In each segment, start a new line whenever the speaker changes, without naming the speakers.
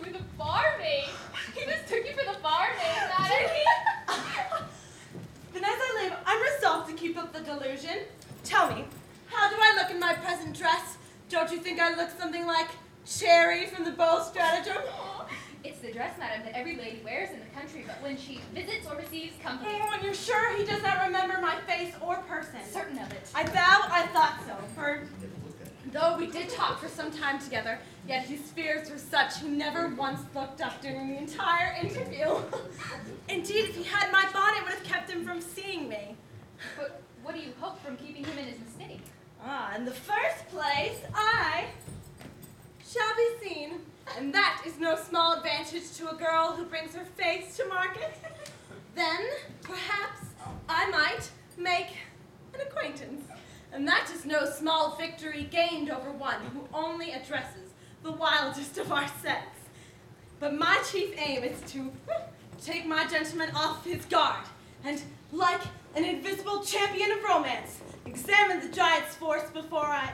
you the barmaid. He just took you for the barmaid, didn't he?
Then as I live, I'm resolved to keep up the delusion. Tell me, how do I look in my present dress? Don't you think I look something like Cherry from the Bow Stratagem?
It's the dress, madam, that every lady wears in the country, but when she visits or receives company.
Oh, and you're sure he does not remember my face or person?
Certain of it.
I vow I thought so, for though we did talk for some time together, yet his fears were such he never once looked up during the entire interview. Indeed, if he had my bonnet, it would have kept him from seeing me.
But what do you hope from keeping him in his mistake?
In the first place, I shall be seen, and that is no small advantage to a girl who brings her face to market. Then, perhaps, I might make an acquaintance, and that is no small victory gained over one who only addresses the wildest of our sex. But my chief aim is to take my gentleman off his guard, and, like an invisible champion of romance, examine the giant's force before I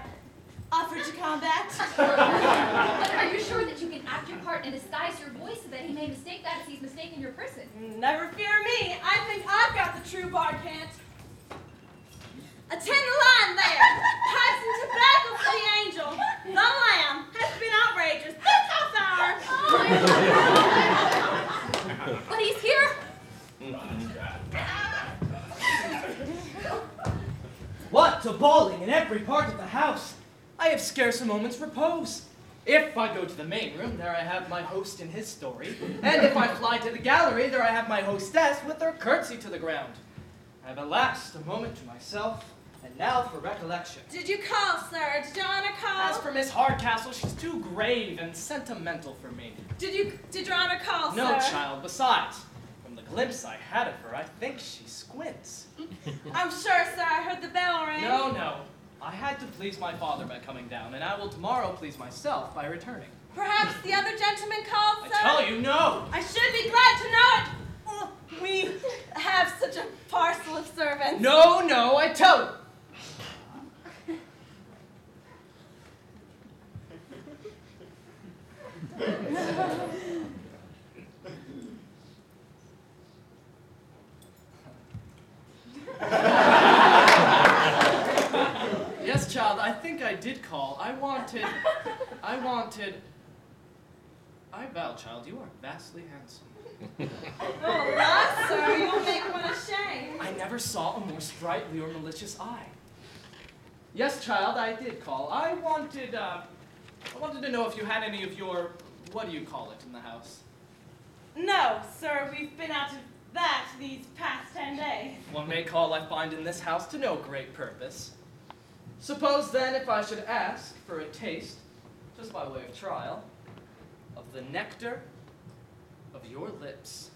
offer to combat.
But are you sure that you can act your part and disguise your voice so that he may mistake that as he's mistaken your person?
Never fear me. I think I've got the true bard pant. Attend the line there. Pipes and tobacco for the angel. The lamb has been outrageous this half hour.
But he's here.
What, to bawling in every part of the house? I have scarce a moment's repose. If I go to the main room, there I have my host in his story, and if I fly to the gallery, there I have my hostess with her curtsy to the ground. I have at last a moment to myself, and now for recollection.
Did you call, sir? Did Your Honor call?
As for Miss Hardcastle, she's too grave and sentimental for me.
Did Your Honor call,
No,
sir?
child, besides, from the glimpse I had of her, I think she squints.
I'm sure, sir, I heard the bell ring.
No. I had to please my father by coming down, and I will tomorrow please myself by returning.
Perhaps the other gentleman called, sir?
I tell you, no!
I should be glad to know it. Oh, we have such a parcel of servants.
No, I tell you. Yes, child, I think I did call. I vow, child, you are vastly handsome.
Oh, la, sir, you'll make one ashamed.
I never saw a more sprightly or malicious eye. Yes, child, I did call. I wanted to know if you had any of your, what do you call it in the house?
No, sir, we've been out of that these past 10 days.
One may call I find in this house to no great purpose. Suppose then if I should ask for a taste, just by way of trial, of the nectar of your lips.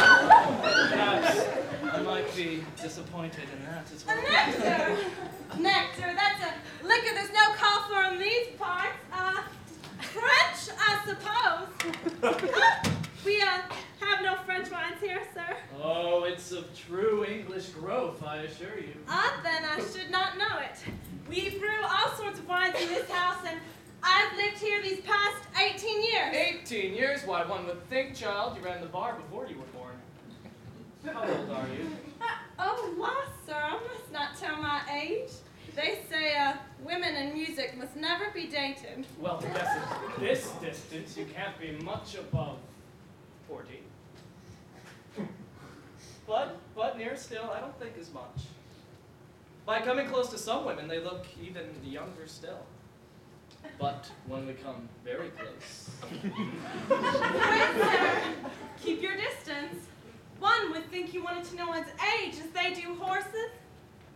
Perhaps I might be disappointed in that as well.
A nectar? Nectar, that's a liquor there's no call for in these parts. French, I suppose. We have no French wines here, sir.
Oh, it's of true English growth, I assure you.
Then I should not know it. We brew all sorts of wines in this house, and I've lived here these past 18 years.
18 years? Why, one would think, child, you ran the bar before you were born. How old are you?
Oh, la, sir, I must not tell my age. They say women in music must never be dated.
Well, to guess at this distance, you can't be much above 40. But near still, I don't think as much. By coming close to some women, they look even younger still. But when we come very close...
Wait, sir, keep your distance. One would think you wanted to know one's age as they do horses.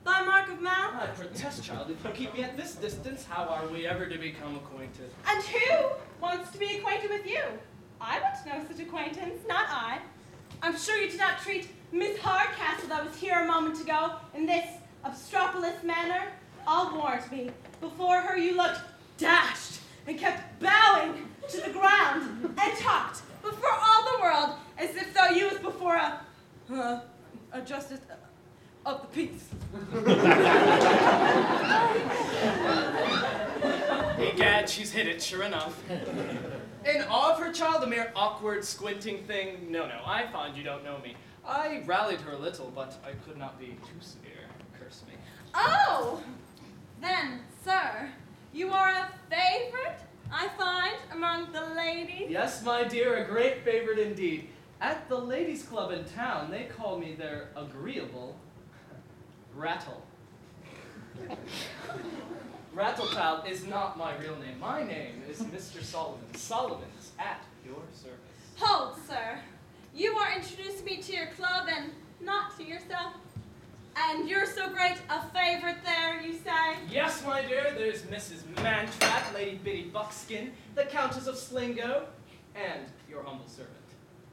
By mark of mouth.
I protest, child, if you keep me at this distance, how are we ever to become acquainted?
And who wants to be acquainted with you? I want to know such acquaintance, not I. I'm sure you did not treat Miss Hardcastle that was here a moment ago in this obstropolous manner. I'll warrant me, before her you looked dashed and kept bowing to the ground. And
it, sure enough. In awe of her child, a mere awkward, squinting thing. No, I find you don't know me. I rallied her a little, but I could not be too severe. Curse me.
Oh! Then, sir, you are a favorite, I find, among the ladies?
Yes, my dear, a great favorite indeed. At the ladies' club in town, they call me their agreeable Rattle. Rattlechild is not my real name. My name is Mr. Solomon. Solomon's at your service.
Hold, sir. You are introducing me to your club and not to yourself. And you're so great a favorite there, you say?
Yes, my dear, there's Mrs. Mantrap, Lady Biddy Buckskin, the Countess of Slingo, and your humble servant.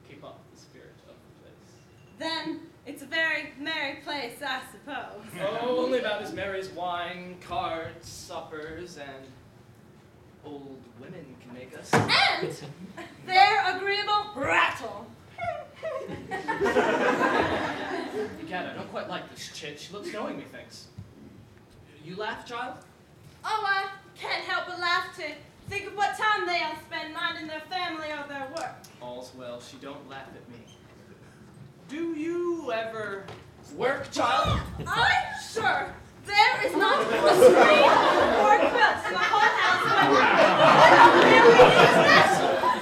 Keep up the spirit of the place.
Then it's a very merry place, I suppose.
Oh, only about as merry as wine, cards, suppers, and old women can make us.
And their agreeable rattle.
Egad, I don't quite like this chit. She looks knowing, methinks. You laugh, child?
Oh, I can't help but laugh to think of what time they all spend minding their family or their work.
All's well. She don't laugh at me. Do you ever work, child?
I'm sure there is not a screen or a quilt in the whole house.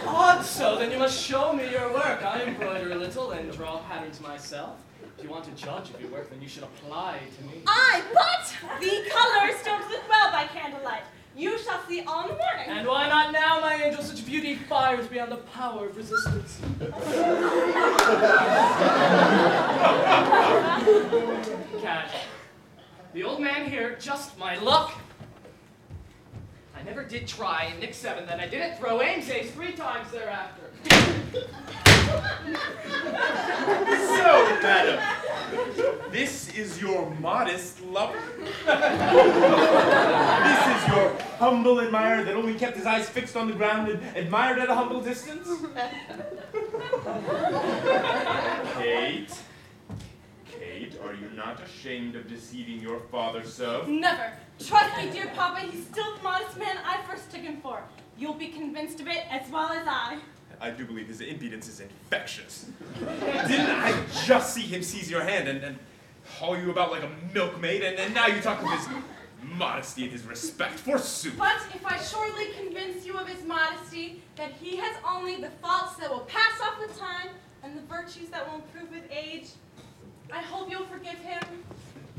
Odd so, then you must show me your work. I embroider a little and draw patterns myself. If you want to judge of your work, then you should apply to me.
Aye, but the colors don't look well by candlelight. You shall see all in the morning.
And why not now, my angel? Such beauty fires beyond the power of resistance. Cat, the old man here, just my luck. I never did try in Nick 7, then I didn't throw Ames Ace 3 times thereafter.
So, madam, this is your modest lover? This is your humble admirer that only kept his eyes fixed on the ground and admired at a humble distance? Kate, are you not ashamed of deceiving your father so?
Never. Trust me, dear Papa, he's still the modest man I first took him for. You'll be convinced of it as well as I.
I do believe his impudence is infectious. Didn't I just see him seize your hand and haul you about like a milkmaid, and now you talk of his modesty and his respect, forsooth.
But if I surely convince you of his modesty, that he has only the faults that will pass off with time and the virtues that will improve with age, I hope you'll forgive him.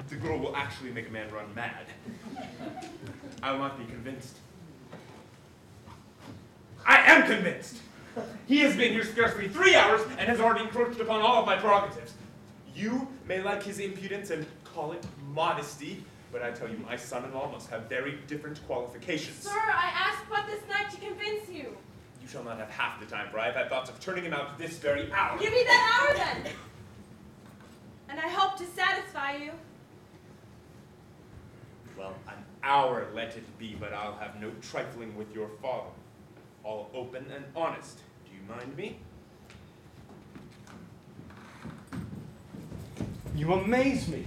The girl will actually make a man run mad. I will not be convinced. I am convinced! He has been here scarcely 3 hours and has already encroached upon all of my prerogatives. You may like his impudence and call it modesty, but I tell you, my son-in-law must have very different qualifications.
Sir, I asked but this night to convince you.
You shall not have half the time, for I have had thoughts of turning him out this very hour.
Give me that hour then. And I hope to satisfy you.
Well, an hour let it be, but I'll have no trifling with your father. All open and honest. Do you mind me?
You amaze me.